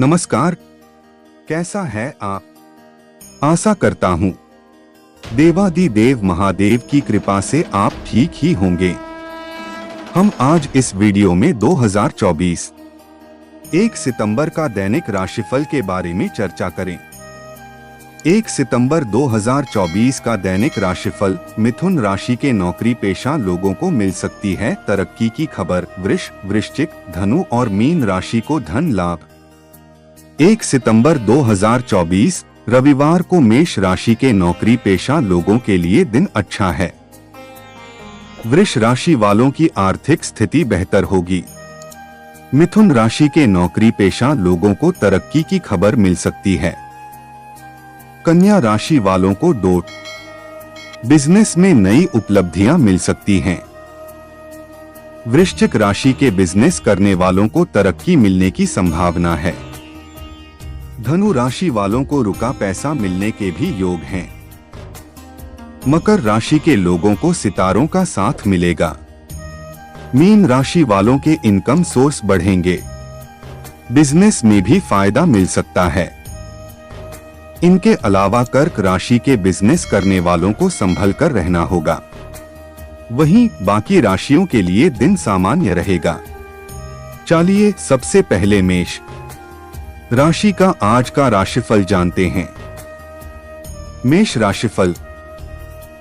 नमस्कार, कैसा है आप? आशा करता हूँ देवादिदेव महादेव की कृपा से आप ठीक ही होंगे। हम आज इस वीडियो में 2024 1 सितंबर का दैनिक राशिफल के बारे में चर्चा करें। 1 सितंबर 2024 का दैनिक राशिफल मिथुन राशि के नौकरी पेशा लोगों को मिल सकती है तरक्की की खबर। वृश्चिक, धनु और मीन राशि को धन लाभ। 1 सितंबर 2024 रविवार को मेष राशि के नौकरी पेशा लोगों के लिए दिन अच्छा है। वृष राशि वालों की आर्थिक स्थिति बेहतर होगी। मिथुन राशि के नौकरी पेशा लोगों को तरक्की की खबर मिल सकती है। कन्या राशि वालों को बिजनेस में नई उपलब्धियां मिल सकती हैं। वृश्चिक राशि के बिजनेस करने वालों को तरक्की मिलने की संभावना है। धनु राशि वालों को रुका पैसा मिलने के भी योग हैं। मकर राशि के लोगों को सितारों का साथ मिलेगा। मीन राशि वालों के इनकम सोर्स बढ़ेंगे। बिजनेस में भी फायदा मिल सकता है। इनके अलावा कर्क राशि के बिजनेस करने वालों को संभल कर रहना होगा। वहीं बाकी राशियों के लिए दिन सामान्य रहेगा। चलिए सबसे पहले मेष राशि का आज का राशिफल जानते हैं। मेष राशिफल,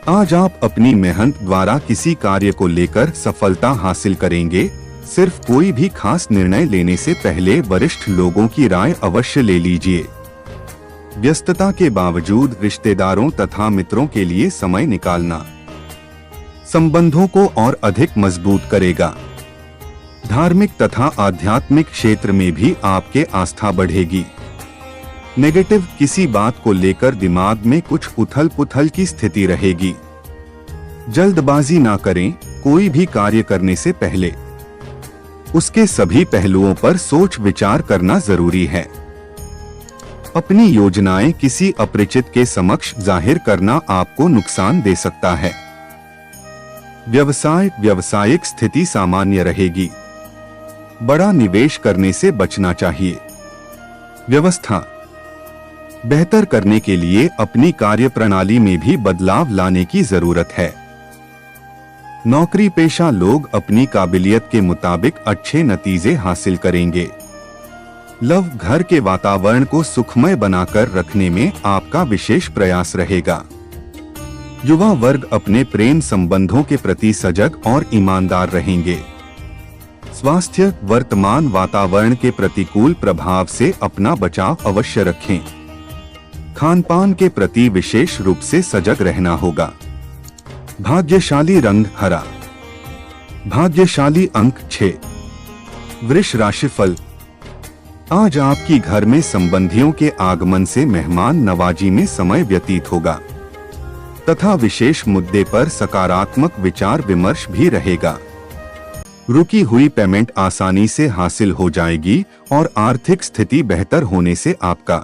आज आप अपनी मेहनत द्वारा किसी कार्य को लेकर सफलता हासिल करेंगे। सिर्फ कोई भी खास निर्णय लेने से पहले वरिष्ठ लोगों की राय अवश्य ले लीजिए। व्यस्तता के बावजूद रिश्तेदारों तथा मित्रों के लिए समय निकालना संबंधों को और अधिक मजबूत करेगा। धार्मिक तथा आध्यात्मिक क्षेत्र में भी आपके आस्था बढ़ेगी। नेगेटिव किसी बात को लेकर दिमाग में कुछ उथल पुथल की स्थिति रहेगी। जल्दबाजी ना करें। कोई भी कार्य करने से पहले उसके सभी पहलुओं पर सोच विचार करना जरूरी है। अपनी योजनाएं किसी अपरिचित के समक्ष जाहिर करना आपको नुकसान दे सकता है। व्यावसायिक स्थिति सामान्य रहेगी। बड़ा निवेश करने से बचना चाहिए। व्यवस्था बेहतर करने के लिए अपनी कार्य प्रणाली में भी बदलाव लाने की जरूरत है। नौकरी पेशा लोग अपनी काबिलियत के मुताबिक अच्छे नतीजे हासिल करेंगे। घर के वातावरण को सुखमय बनाकर रखने में आपका विशेष प्रयास रहेगा। युवा वर्ग अपने प्रेम संबंधों के प्रति सजग और ईमानदार रहेंगे। स्वास्थ्य, वर्तमान वातावरण के प्रतिकूल प्रभाव से अपना बचाव अवश्य रखें। खानपान के प्रति विशेष रूप से सजग रहना होगा। भाग्यशाली रंग हरा। भाग्यशाली अंक 6। वृष राशिफल, आज आपकी घर में संबंधियों के आगमन से मेहमान नवाजी में समय व्यतीत होगा तथा विशेष मुद्दे पर सकारात्मक विचार विमर्श भी रहेगा। रुकी हुई पेमेंट आसानी से हासिल हो जाएगी और आर्थिक स्थिति बेहतर होने से आपका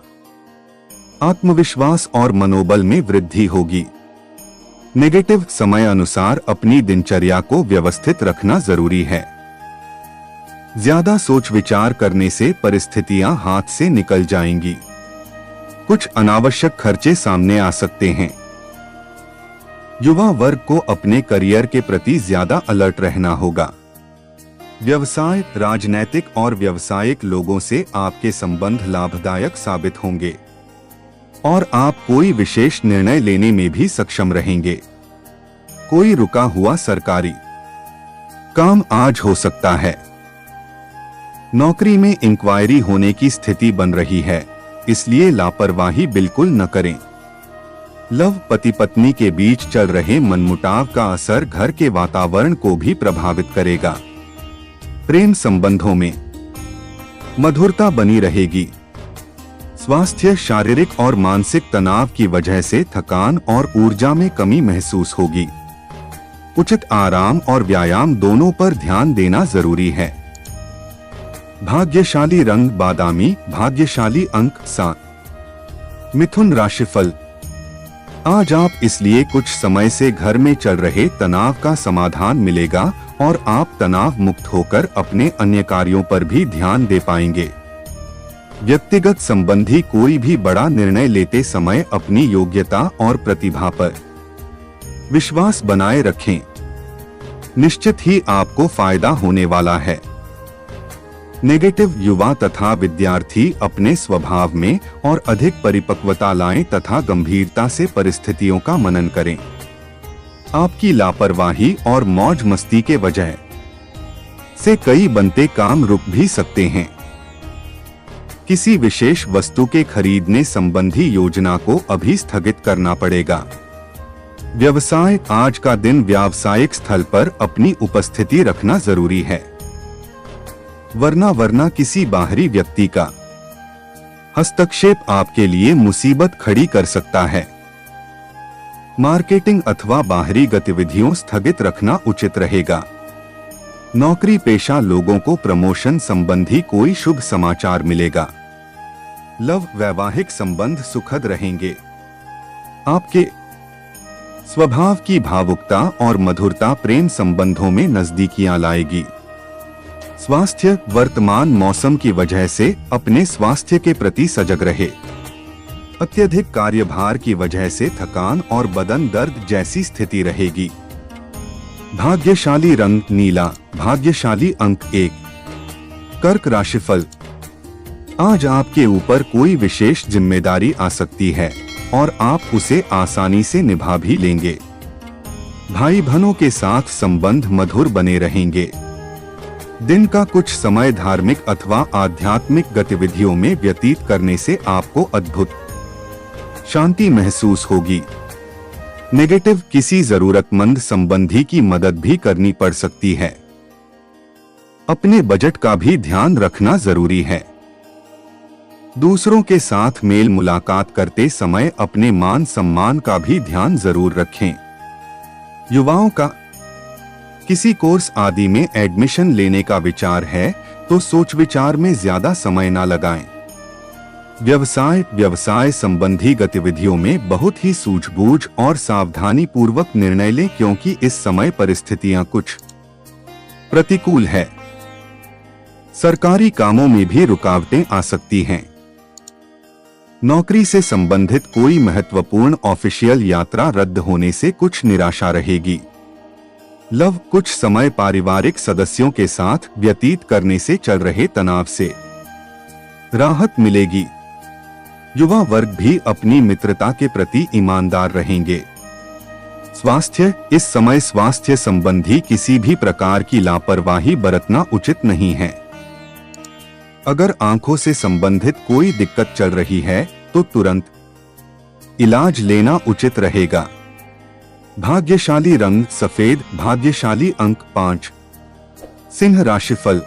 आत्मविश्वास और मनोबल में वृद्धि होगी। नेगेटिव समय अनुसार अपनी दिनचर्या को व्यवस्थित रखना जरूरी है। ज्यादा सोच विचार करने से परिस्थितियां हाथ से निकल जाएंगी। कुछ अनावश्यक खर्चे सामने आ सकते हैं। युवा वर्ग को अपने करियर के प्रति ज्यादा अलर्ट रहना होगा। व्यवसाय, राजनैतिक और व्यावसायिक लोगों से आपके संबंध लाभदायक साबित होंगे और आप कोई विशेष निर्णय लेने में भी सक्षम रहेंगे। कोई रुका हुआ सरकारी काम आज हो सकता है। नौकरी में इंक्वायरी होने की स्थिति बन रही है, इसलिए लापरवाही बिल्कुल न करें। पति पत्नी के बीच चल रहे मनमुटाव का असर घर के वातावरण को भी प्रभावित करेगा। प्रेम संबंधों में मधुरता बनी रहेगी। स्वास्थ्य, शारीरिक और मानसिक तनाव की वजह से थकान और ऊर्जा में कमी महसूस होगी। उचित आराम और व्यायाम दोनों पर ध्यान देना जरूरी है। भाग्यशाली रंग बादामी। भाग्यशाली अंक 7। मिथुन राशिफल, आज आप इसलिए कुछ समय से घर में चल रहे तनाव का समाधान मिलेगा और आप तनाव मुक्त होकर अपने अन्य कार्यों पर भी ध्यान दे पाएंगे। व्यक्तिगत संबंधी कोई भी बड़ा निर्णय लेते समय अपनी योग्यता और प्रतिभा पर विश्वास बनाए रखें। निश्चित ही आपको फायदा होने वाला है। नेगेटिव युवा तथा विद्यार्थी अपने स्वभाव में और अधिक परिपक्वता लाएं तथा गंभीरता से परिस्थितियों का मनन करें। आपकी लापरवाही और मौज मस्ती के वजह से कई बनते काम रुक भी सकते हैं। किसी विशेष वस्तु के खरीदने संबंधी योजना को अभी स्थगित करना पड़ेगा। व्यवसाय, आज का दिन व्यावसायिक स्थल पर अपनी उपस्थिति रखना जरूरी है, वरना किसी बाहरी व्यक्ति का हस्तक्षेप आपके लिए मुसीबत खड़ी कर सकता है। मार्केटिंग अथवा बाहरी गतिविधियों स्थगित रखना उचित रहेगा। नौकरी पेशा लोगों को प्रमोशन संबंधी कोई शुभ समाचार मिलेगा। लव, वैवाहिक संबंध सुखद रहेंगे। आपके स्वभाव की भावुकता और मधुरता प्रेम संबंधों में नजदीकियां लाएगी। स्वास्थ्य, वर्तमान मौसम की वजह से अपने स्वास्थ्य के प्रति सजग रहे। अत्यधिक कार्यभार की वजह से थकान और बदन दर्द जैसी स्थिति रहेगी। भाग्यशाली रंग नीला, भाग्यशाली अंक 1। कर्क राशिफल, आज आपके ऊपर कोई विशेष जिम्मेदारी आ सकती है और आप उसे आसानी से निभा भी लेंगे। भाई बहनों के साथ संबंध मधुर बने रहेंगे। दिन का कुछ समय धार्मिक अथवा आध्यात्मिक गतिविधियों में व्यतीत करने से आपको अद्भुत शांति महसूस होगी। नेगेटिव, किसी जरूरतमंद संबंधी की मदद भी करनी पड़ सकती है। अपने बजट का भी ध्यान रखना जरूरी है। दूसरों के साथ मेल मुलाकात करते समय अपने मान सम्मान का भी ध्यान जरूर रखें। युवाओं का किसी कोर्स आदि में एडमिशन लेने का विचार है तो सोच विचार में ज्यादा समय न लगाएं। व्यवसाय संबंधी गतिविधियों में बहुत ही सूझबूझ और सावधानी पूर्वक निर्णय लें, क्योंकि इस समय परिस्थितियां कुछ प्रतिकूल है। सरकारी कामों में भी रुकावटें आ सकती हैं। नौकरी से संबंधित कोई महत्वपूर्ण ऑफिशियल यात्रा रद्द होने से कुछ निराशा रहेगी। लव, कुछ समय पारिवारिक सदस्यों के साथ व्यतीत करने से चल रहे तनाव से राहत मिलेगी। युवा वर्ग भी अपनी मित्रता के प्रति ईमानदार रहेंगे। स्वास्थ्य, इस समय स्वास्थ्य संबंधी किसी भी प्रकार की लापरवाही बरतना उचित नहीं है। अगर आंखों से संबंधित कोई दिक्कत चल रही है तो तुरंत इलाज लेना उचित रहेगा। भाग्यशाली रंग सफेद, भाग्यशाली अंक 5। सिंह राशिफल,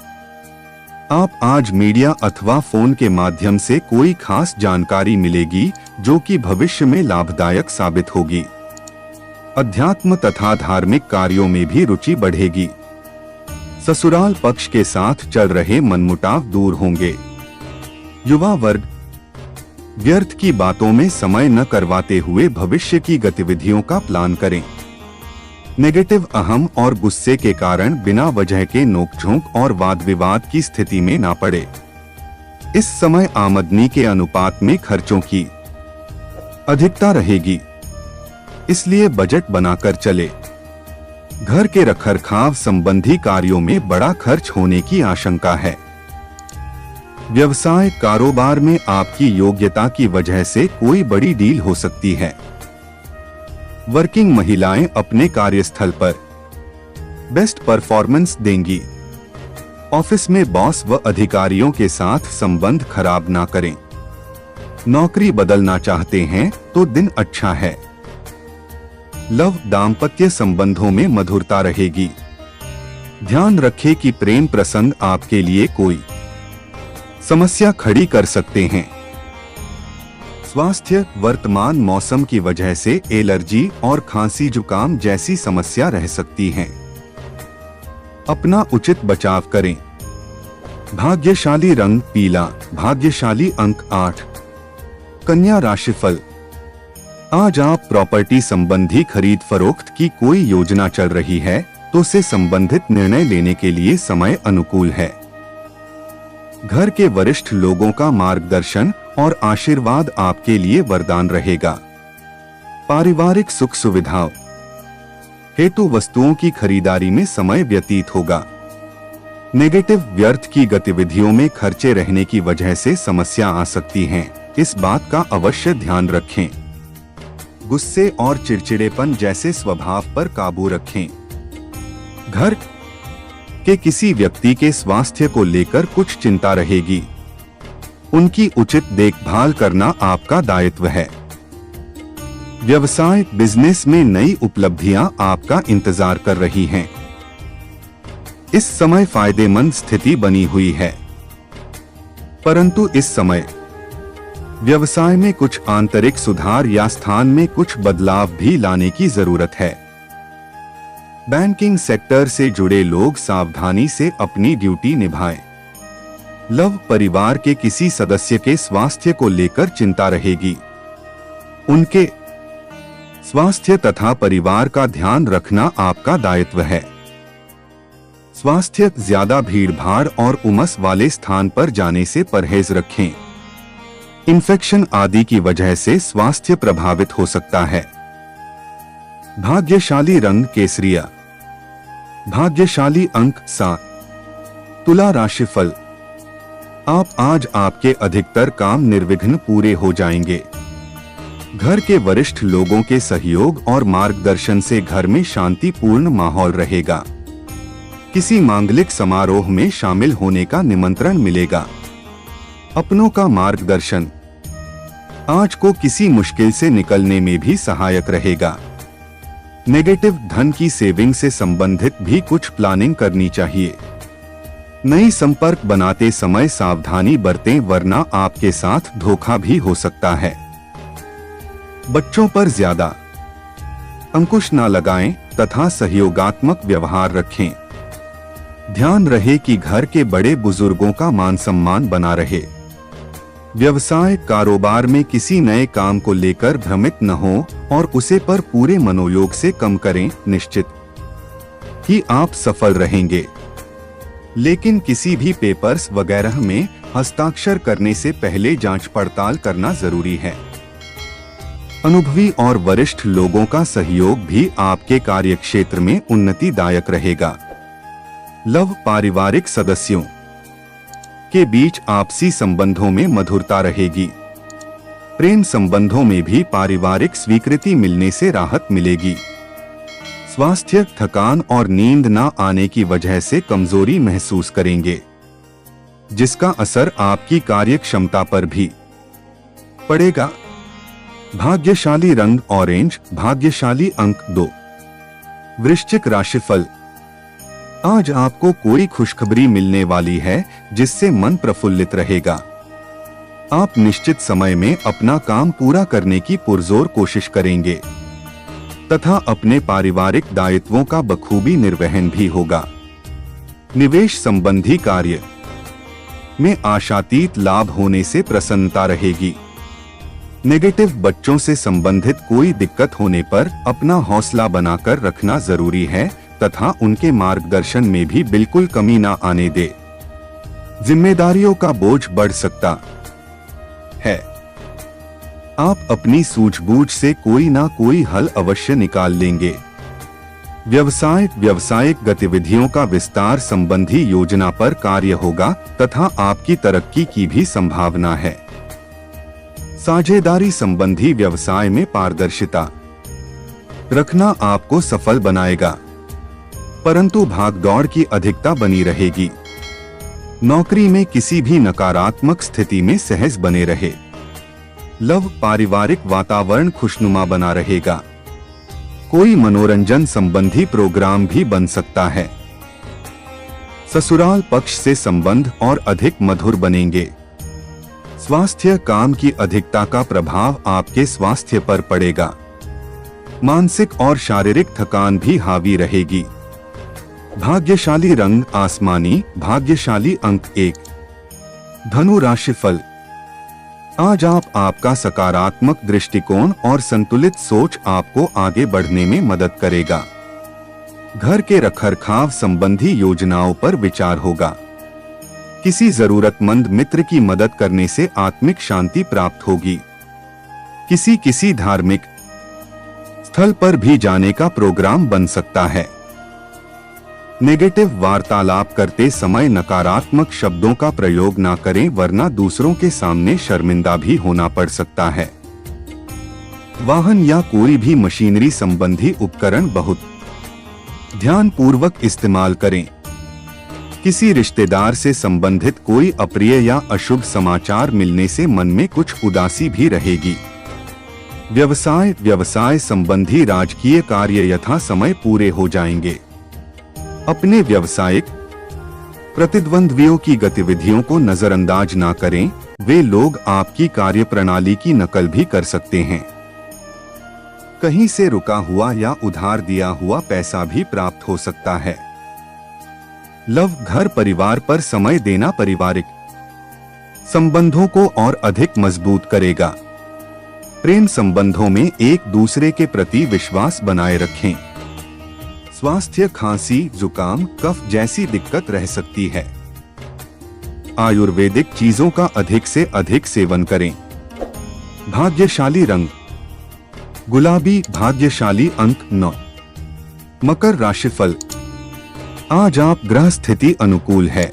आप आज मीडिया अथवा फोन के माध्यम से कोई खास जानकारी मिलेगी जो कि भविष्य में लाभदायक साबित होगी। अध्यात्म तथा धार्मिक कार्यों में भी रुचि बढ़ेगी। ससुराल पक्ष के साथ चल रहे मनमुटाव दूर होंगे। युवा वर्ग, व्यर्थ की बातों में समय न करवाते हुए भविष्य की गतिविधियों का प्लान करें। नेगेटिव, अहम और गुस्से के कारण बिना वजह के नोकझोंक और वाद विवाद की स्थिति में ना पड़े। इस समय आमदनी के अनुपात में खर्चों की अधिकता रहेगी, इसलिए बजट बनाकर चले। घर के रखरखाव संबंधी कार्यों में बड़ा खर्च होने की आशंका है। व्यवसाय, कारोबार में आपकी योग्यता की वजह से कोई बड़ी डील हो सकती है। वर्किंग महिलाएं अपने कार्यस्थल पर बेस्ट परफॉर्मेंस देंगी। ऑफिस में बॉस व अधिकारियों के साथ संबंध खराब ना करें। नौकरी बदलना चाहते हैं तो दिन अच्छा है। लव, दाम्पत्य संबंधों में मधुरता रहेगी। ध्यान रखें कि प्रेम प्रसंग आपके लिए कोई समस्या खड़ी कर सकते हैं। स्वास्थ्य, वर्तमान मौसम की वजह से एलर्जी और खांसी जुकाम जैसी समस्या रह सकती है। अपना उचित बचाव करें। भाग्यशाली रंग पीला, भाग्यशाली अंक 8। कन्या राशिफल, आज आप प्रॉपर्टी संबंधी खरीद फरोख्त की कोई योजना चल रही है तो से संबंधित निर्णय लेने के लिए समय अनुकूल है। घर के वरिष्ठ लोगों का मार्गदर्शन और आशीर्वाद आपके लिए वरदान रहेगा। पारिवारिक सुख सुविधाओं हेतु वस्तुओं की खरीदारी में समय व्यतीत होगा। नेगेटिव व्यर्थ की गतिविधियों में खर्चे रहने की वजह से समस्या आ सकती हैं, इस बात का अवश्य ध्यान रखें। गुस्से और चिड़चिड़ेपन जैसे स्वभाव पर काबू रखें। घर के किसी व्यक्ति के स्वास्थ्य को लेकर कुछ चिंता रहेगी। उनकी उचित देखभाल करना आपका दायित्व है। व्यवसाय बिजनेस में नई उपलब्धियां आपका इंतजार कर रही हैं। इस समय फायदेमंद स्थिति बनी हुई है, परंतु इस समय व्यवसाय में कुछ आंतरिक सुधार या स्थान में कुछ बदलाव भी लाने की जरूरत है। बैंकिंग सेक्टर से जुड़े लोग सावधानी से अपनी ड्यूटी निभाएं। लव परिवार के किसी सदस्य के स्वास्थ्य को लेकर चिंता रहेगी। उनके स्वास्थ्य तथा परिवार का ध्यान रखना आपका दायित्व है। स्वास्थ्य ज्यादा भीड़भाड़ और उमस वाले स्थान पर जाने से परहेज रखें। इन्फेक्शन आदि की वजह से स्वास्थ्य प्रभावित हो सकता है। भाग्यशाली रंग केसरिया। भाग्यशाली अंक 7। तुला राशिफल। आप आज आपके अधिकतर काम निर्विघ्न पूरे हो जाएंगे। घर के वरिष्ठ लोगों के सहयोग और मार्गदर्शन से घर में शांतिपूर्ण माहौल रहेगा। किसी मांगलिक समारोह में शामिल होने का निमंत्रण मिलेगा। अपनों का मार्गदर्शन आज को किसी मुश्किल से निकलने में भी सहायक रहेगा। नेगेटिव धन की सेविंग से संबंधित भी कुछ प्लानिंग करनी चाहिए। नई संपर्क बनाते समय सावधानी बरतें, वरना आपके साथ धोखा भी हो सकता है। बच्चों पर ज्यादा अंकुश न लगाएं तथा सहयोगात्मक व्यवहार रखें। ध्यान रहे कि घर के बड़े बुजुर्गों का मान सम्मान बना रहे। व्यवसाय कारोबार में किसी नए काम को लेकर भ्रमित न हो और उसे पर पूरे मनोयोग से कम करें। निश्चित ही आप सफल रहेंगे, लेकिन किसी भी पेपर्स वगैरह में हस्ताक्षर करने से पहले जांच पड़ताल करना जरूरी है। अनुभवी और वरिष्ठ लोगों का सहयोग भी आपके कार्यक्षेत्र में उन्नतिदायक रहेगा। लव पारिवारिक सदस्यों के बीच आपसी संबंधों में मधुरता रहेगी। प्रेम संबंधों में भी पारिवारिक स्वीकृति मिलने से राहत मिलेगी। स्वास्थ्य थकान और नींद न आने की वजह से कमजोरी महसूस करेंगे, जिसका असर आपकी कार्य क्षमता पर भी पड़ेगा। भाग्यशाली रंग ऑरेंज। भाग्यशाली अंक 2। वृश्चिक राशिफल। आज आपको कोई खुशखबरी मिलने वाली है जिससे मन प्रफुल्लित रहेगा। आप निश्चित समय में अपना काम पूरा करने की पुरजोर कोशिश करेंगे तथा अपने पारिवारिक दायित्वों का बखूबी निर्वहन भी होगा। निवेश संबंधी कार्य में आशातीत लाभ होने से प्रसन्नता रहेगी। नेगेटिव बच्चों से संबंधित कोई दिक्कत होने पर अपना हौसला बनाकर रखना जरूरी है तथा उनके मार्गदर्शन में भी बिल्कुल कमी ना आने दे। जिम्मेदारियों का बोझ बढ़ सकता है। आप अपनी सूझबूझ से कोई ना कोई हल अवश्य निकाल लेंगे। व्यावसायिक गतिविधियों का विस्तार संबंधी योजना पर कार्य होगा तथा आपकी तरक्की की भी संभावना है। साझेदारी संबंधी व्यवसाय में पारदर्शिता रखना आपको सफल बनाएगा, परंतु भागदौड़ की अधिकता बनी रहेगी। नौकरी में किसी भी नकारात्मक स्थिति में सहज बने रहे। लव पारिवारिक वातावरण खुशनुमा बना रहेगा। कोई मनोरंजन संबंधी प्रोग्राम भी बन सकता है। ससुराल पक्ष से संबंध और अधिक मधुर बनेंगे। स्वास्थ्य काम की अधिकता का प्रभाव आपके स्वास्थ्य पर पड़ेगा। मानसिक और शारीरिक थकान भी हावी रहेगी। भाग्यशाली रंग आसमानी। भाग्यशाली अंक 1। धनु राशिफल। आज आपका सकारात्मक दृष्टिकोण और संतुलित सोच आपको आगे बढ़ने में मदद करेगा। घर के रखरखाव संबंधी योजनाओं पर विचार होगा। किसी जरूरतमंद मित्र की मदद करने से आत्मिक शांति प्राप्त होगी। किसी धार्मिक स्थल पर भी जाने का प्रोग्राम बन सकता है। नेगेटिव वार्तालाप करते समय नकारात्मक शब्दों का प्रयोग ना करें, वरना दूसरों के सामने शर्मिंदा भी होना पड़ सकता है। वाहन या कोई भी मशीनरी संबंधी उपकरण बहुत ध्यानपूर्वक इस्तेमाल करें। किसी रिश्तेदार से संबंधित कोई अप्रिय या अशुभ समाचार मिलने से मन में कुछ उदासी भी रहेगी। व्यवसाय संबंधी राजकीय कार्य यथा समय पूरे हो जाएंगे। अपने व्यावसायिक प्रतिद्वंद्वियों की गतिविधियों को नजरअंदाज ना करें, वे लोग आपकी कार्यप्रणाली की नकल भी कर सकते हैं। कहीं से रुका हुआ या उधार दिया हुआ पैसा भी प्राप्त हो सकता है। लव, घर परिवार पर समय देना पारिवारिक संबंधों को और अधिक मजबूत करेगा। प्रेम संबंधों में एक दूसरे के प्रति विश्वास बनाए रखें। स्वास्थ्य, खांसी, जुकाम, कफ जैसी दिक्कत रह सकती है। आयुर्वेदिक चीजों का अधिक से अधिक सेवन करें। भाग्यशाली रंग गुलाबी, भाग्यशाली अंक 9। मकर राशिफल, आज आप ग्रह स्थिति अनुकूल है।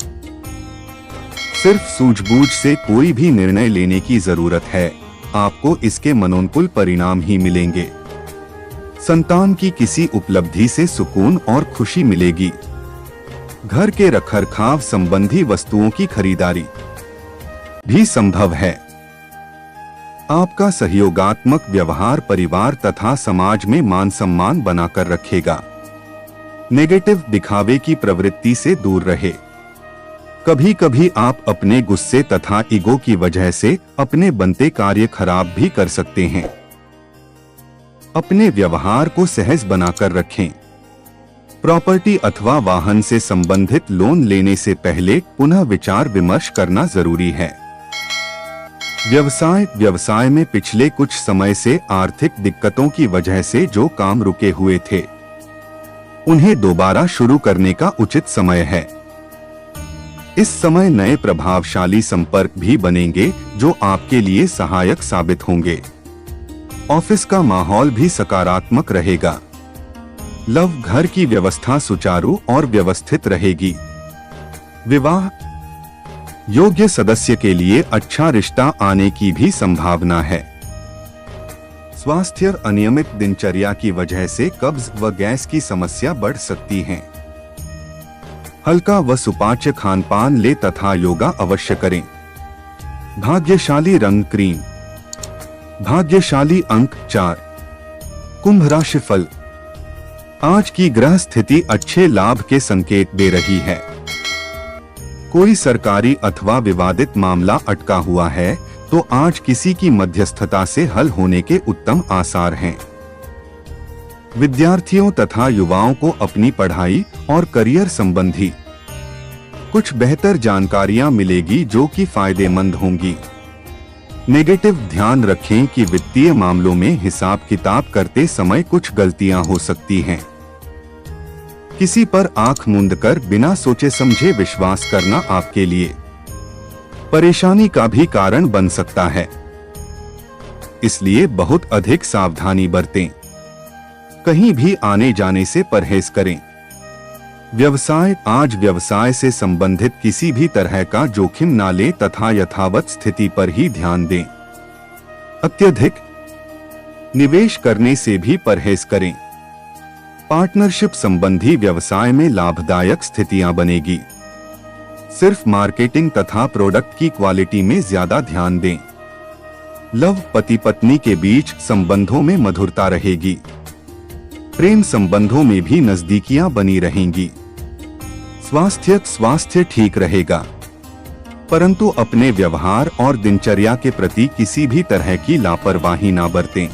सिर्फ सूझबूझ से कोई भी निर्णय लेने की जरूरत है, आपको इसके मनोनुकूल परिणाम ही मिलेंगे। संतान की किसी उपलब्धि से सुकून और खुशी मिलेगी। घर के रखरखाव संबंधी वस्तुओं की खरीदारी भी संभव है। आपका सहयोगात्मक व्यवहार परिवार तथा समाज में मान सम्मान बनाकर रखेगा। नेगेटिव दिखावे की प्रवृत्ति से दूर रहे। कभी कभी आप अपने गुस्से तथा ईगो की वजह से अपने बनते कार्य खराब भी कर सकते हैं। अपने व्यवहार को सहज बनाकर रखें। प्रॉपर्टी अथवा वाहन से संबंधित लोन लेने से पहले पुनः विचार विमर्श करना जरूरी है। व्यवसाय में पिछले कुछ समय से आर्थिक दिक्कतों की वजह से जो काम रुके हुए थे, उन्हें दोबारा शुरू करने का उचित समय है। इस समय नए प्रभावशाली संपर्क भी बनेंगे जो आपके लिए सहायक साबित होंगे। ऑफिस का माहौल भी सकारात्मक रहेगा। लव, घर की व्यवस्था सुचारू और व्यवस्थित रहेगी। विवाह योग्य सदस्य के लिए अच्छा रिश्ता आने की भी संभावना है। स्वास्थ्य, अनियमित दिनचर्या की वजह से कब्ज व गैस की समस्या बढ़ सकती है। हल्का व सुपाच्य खानपान ले तथा योगा अवश्य करें। भाग्यशाली रंग क्रीम, भाग्यशाली अंक 4। कुंभ राशिफल, आज की ग्रह स्थिति अच्छे लाभ के संकेत दे रही है। कोई सरकारी अथवा विवादित मामला अटका हुआ है तो आज किसी की मध्यस्थता से हल होने के उत्तम आसार हैं। विद्यार्थियों तथा युवाओं को अपनी पढ़ाई और करियर संबंधी कुछ बेहतर जानकारियां मिलेगी जो कि फायदेमंद होंगी। नेगेटिव ध्यान रखें कि वित्तीय मामलों में हिसाब किताब करते समय कुछ गलतियां हो सकती हैं। किसी पर आंख मूंदकर बिना सोचे समझे विश्वास करना आपके लिए परेशानी का भी कारण बन सकता है, इसलिए बहुत अधिक सावधानी बरतें। कहीं भी आने जाने से परहेज करें। व्यवसाय, आज व्यवसाय से संबंधित किसी भी तरह का जोखिम न लें तथा यथावत स्थिति पर ही ध्यान दें। अत्यधिक निवेश करने से भी परहेज करें। पार्टनरशिप संबंधी व्यवसाय में लाभदायक स्थितियां बनेगी। सिर्फ मार्केटिंग तथा प्रोडक्ट की क्वालिटी में ज्यादा ध्यान दें। लव, पति पत्नी के बीच संबंधों में मधुरता रहेगी। प्रेम संबंधों में भी नजदीकियां बनी रहेंगी। स्वास्थ्य ठीक रहेगा, परंतु अपने व्यवहार और दिनचर्या के प्रति किसी भी तरह की लापरवाही न बरतें।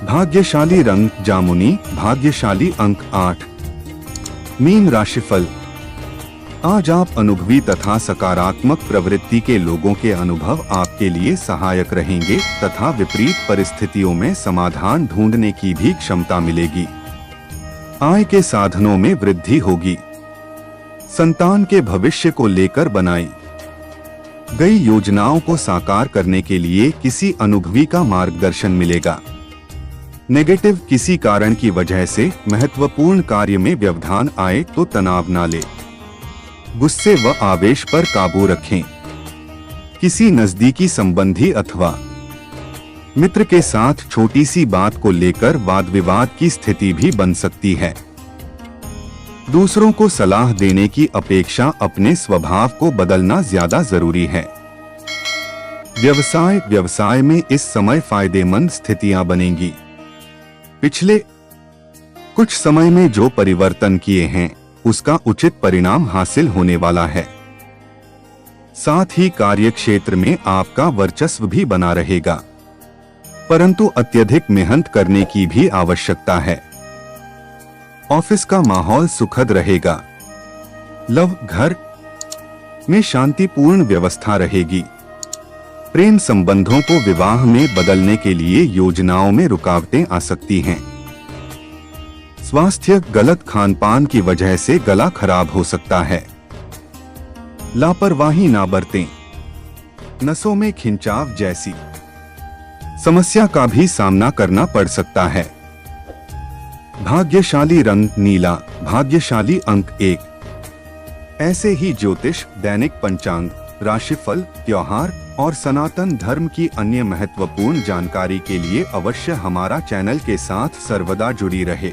भाग्यशाली रंग जामुनी, भाग्यशाली अंक 8। मीन राशिफल, आज आप अनुभवी तथा सकारात्मक प्रवृत्ति के लोगों के अनुभव आपके लिए सहायक रहेंगे तथा विपरीत परिस्थितियों में समाधान ढूंढने की भी क्षमता मिलेगी। आय के साधनों में वृद्धि होगी। संतान के भविष्य को लेकर बनाई गई योजनाओं को साकार करने के लिए किसी अनुभवी का मार्गदर्शन मिलेगा। नेगेटिव, किसी कारण की वजह से महत्वपूर्ण कार्य में व्यवधान आए तो तनाव न ले। गुस्से व आवेश पर काबू रखें। किसी नजदीकी संबंधी अथवा मित्र के साथ छोटी सी बात को लेकर वाद विवाद की स्थिति भी बन सकती है। दूसरों को सलाह देने की अपेक्षा अपने स्वभाव को बदलना ज्यादा जरूरी है। व्यवसाय में इस समय फायदेमंद स्थितियां बनेंगी। पिछले कुछ समय में जो परिवर्तन किए हैं उसका उचित परिणाम हासिल होने वाला है। साथ ही कार्य क्षेत्र में आपका वर्चस्व भी बना रहेगा, परंतु अत्यधिक मेहनत करने की भी आवश्यकता है। ऑफिस का माहौल सुखद रहेगा। लव, घर में शांतिपूर्ण व्यवस्था रहेगी। प्रेम संबंधों को विवाह में बदलने के लिए योजनाओं में रुकावटें आ सकती हैं। स्वास्थ्य, गलत खानपान की वजह से गला खराब हो सकता है। लापरवाही ना बरतें। नसों में खिंचाव जैसी समस्या का भी सामना करना पड़ सकता है। भाग्यशाली रंग नीला, भाग्यशाली अंक 1। ऐसे ही ज्योतिष, दैनिक पंचांग, राशिफल, त्योहार और सनातन धर्म की अन्य महत्वपूर्ण जानकारी के लिए अवश्य हमारा चैनल के साथ सर्वदा जुड़ी रहे।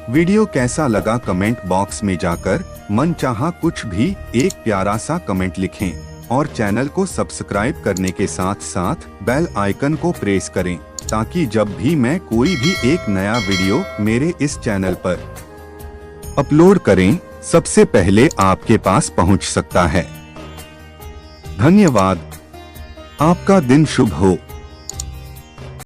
वीडियो कैसा लगा कमेंट बॉक्स में जाकर मनचाहा कुछ भी एक प्यारा सा कमेंट लिखें और चैनल को सब्सक्राइब करने के साथ साथ बेल आइकन को प्रेस करें ताकि जब भी मैं कोई भी एक नया वीडियो मेरे इस चैनल पर अपलोड करें सबसे पहले आपके पास पहुंच सकता है। धन्यवाद। आपका दिन शुभ हो।